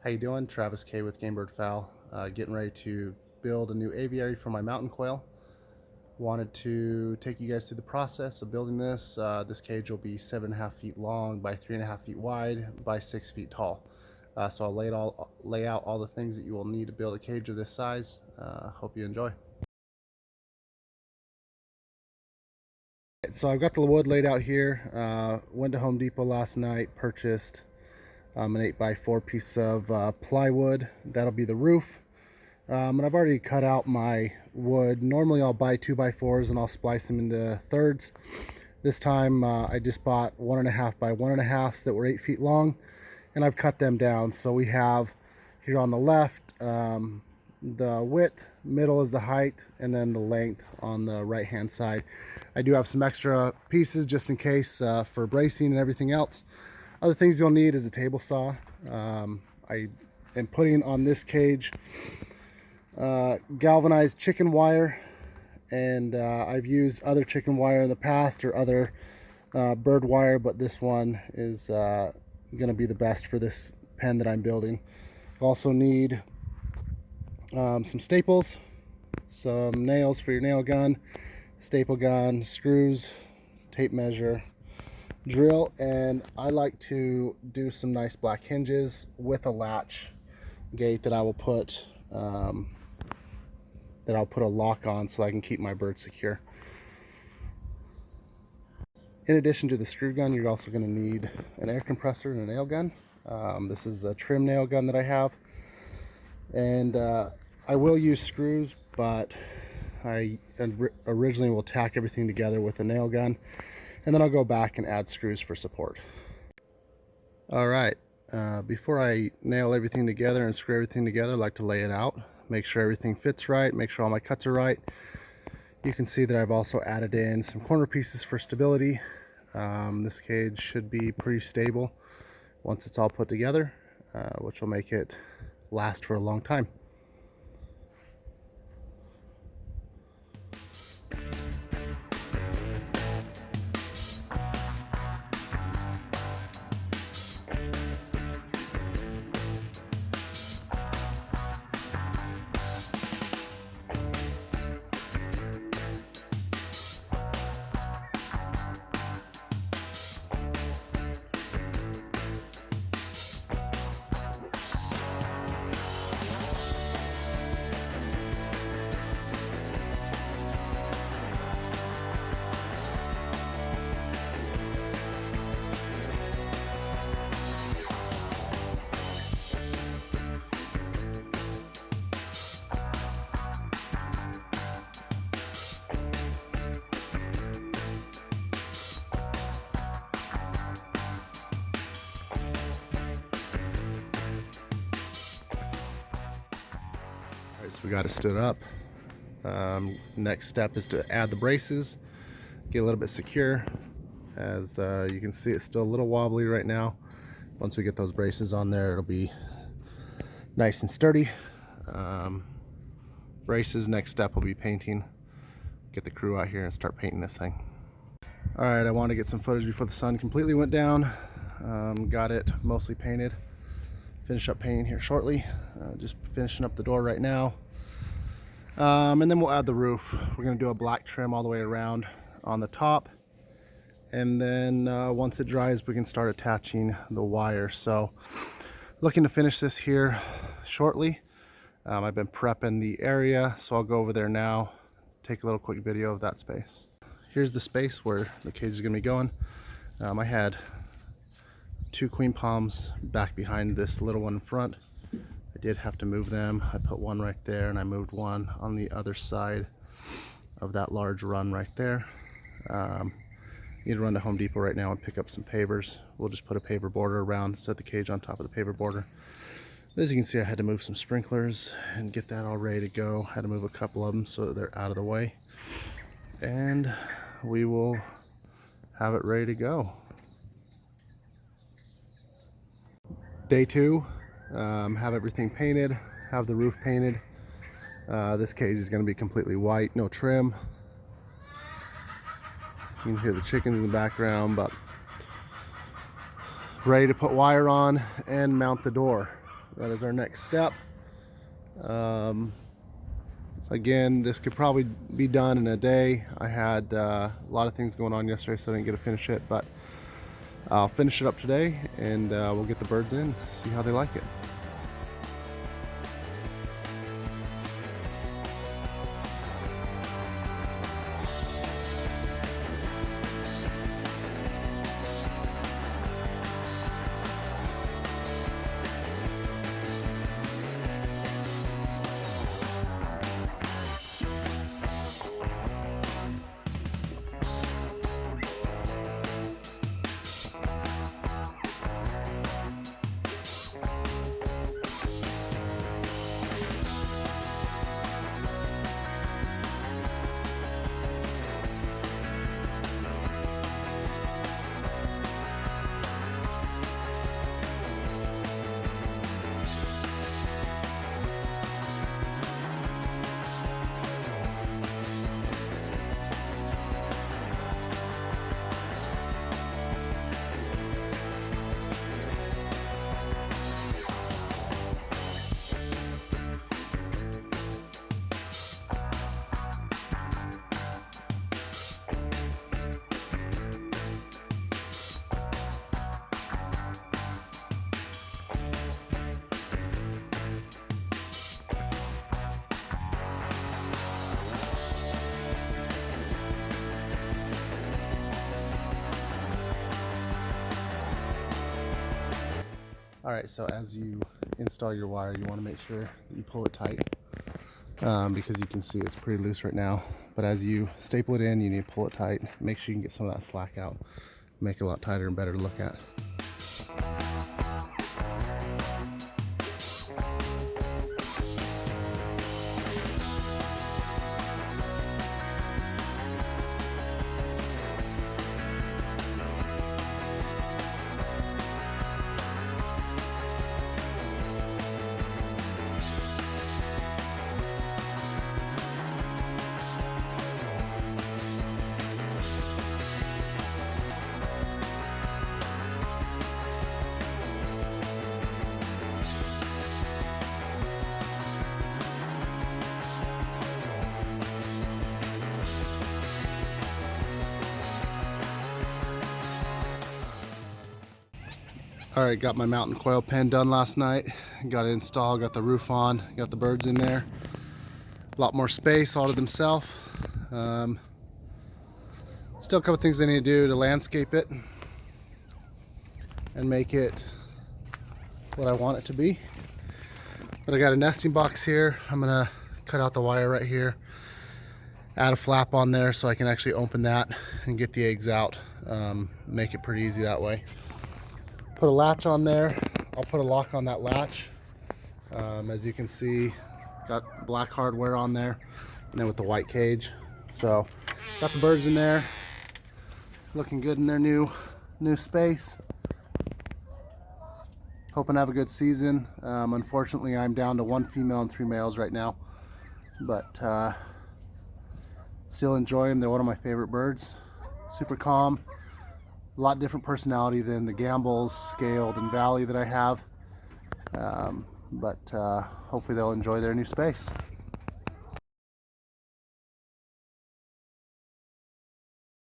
How you doing? Travis K with Game Bird Fowl. Getting ready to build a new aviary for my mountain quail. Wanted to take you guys through the process of building this. This cage will be 7.5 feet long by 3.5 feet wide by 6 feet tall. So I'll lay out all the things that you will need to build a cage of this size. Hope you enjoy. So I've got the wood laid out here. Went to Home Depot last night, purchased an 8x4 piece of plywood. That'll be the roof. And I've already cut out my wood. Normally I'll buy 2x4s and I'll splice them into thirds. This time I just bought 1.5 by 1.5s that were 8 feet long, and I've cut them down. So we have here on the left the width, middle is the height, and then the length on the right hand side. I do have some extra pieces just in case for bracing and everything else. Other things you'll need is a table saw. I am putting on this cage galvanized chicken wire, and I've used other chicken wire in the past or other bird wire, but this one is going to be the best for this pen that I'm building. Also need some staples, some nails for your nail gun, staple gun, screws, tape measure, drill, and I like to do some nice black hinges with a latch gate that I will put a lock on so I can keep my bird secure. In addition to the screw gun, you're also going to need an air compressor and a nail gun. This is a trim nail gun that I have, and I will use screws, but I originally will tack everything together with a nail gun, and then I'll go back and add screws for support. All right, before I nail everything together and screw everything together, I like to lay it out, make sure everything fits right, make sure all my cuts are right. You can see that I've also added in some corner pieces for stability. This cage should be pretty stable once it's all put together, which will make it last for a long time. So we got it stood up. Next step is to add the braces, get a little bit secure. As you can see, it's still a little wobbly right now. Once we get those braces on there, it'll be nice and sturdy. Braces, next step will be painting. Get the crew out here and start painting this thing. All right, I want to get some footage before the sun completely went down. Got it mostly painted. Finish up painting here shortly. Just finishing up the door right now, and then we'll add the roof. We're going to do a black trim all the way around on the top, and then once it dries we can start attaching the wire. So looking to finish this here shortly. I've been prepping the area, so I'll go over there now, take a little quick video of that space. Here's the space where the cage is going to be going. I had 2 queen palms back behind this little one in front. I did have to move them. I put one right there, and I moved one on the other side of that large run right there. Need to run to Home Depot right now and pick up some pavers. We'll just put a paver border around, set the cage on top of the paver border. As you can see, I had to move some sprinklers and get that all ready to go. Had to move a couple of them so that they're out of the way, and we will have it ready to go. Day 2, have everything painted, have the roof painted. This cage is going to be completely white, no trim. You can hear the chickens in the background, but ready to put wire on and mount the door. that is our next step. Again, this could probably be done in a day. I had a lot of things going on yesterday, so I didn't get to finish it, but I'll finish it up today, and we'll get the birds in, see how they like it. Alright, so as you install your wire, you want to make sure that you pull it tight, because you can see it's pretty loose right now. But as you staple it in, you need to pull it tight. Make sure you can get some of that slack out. Make it a lot tighter and better to look at. Alright, got my mountain quail pen done last night. Got it installed, got the roof on, got the birds in there. A lot more space all to themselves. Still a couple things I need to do to landscape it and make it what I want it to be. But I got a nesting box here. I'm gonna cut out the wire right here, add a flap on there so I can actually open that and get the eggs out. Make it pretty easy that way. Put a latch on there. I'll put a lock on that latch. As you can see, got black hardware on there, and then with the white cage. So got the birds in there, looking good in their new space. Hoping to have a good season. Unfortunately, I'm down to 1 female and 3 males right now, but still enjoy them. They're one of my favorite birds. Super calm. A lot different personality than the Gambles, Scaled, and Valley that I have. But hopefully they'll enjoy their new space.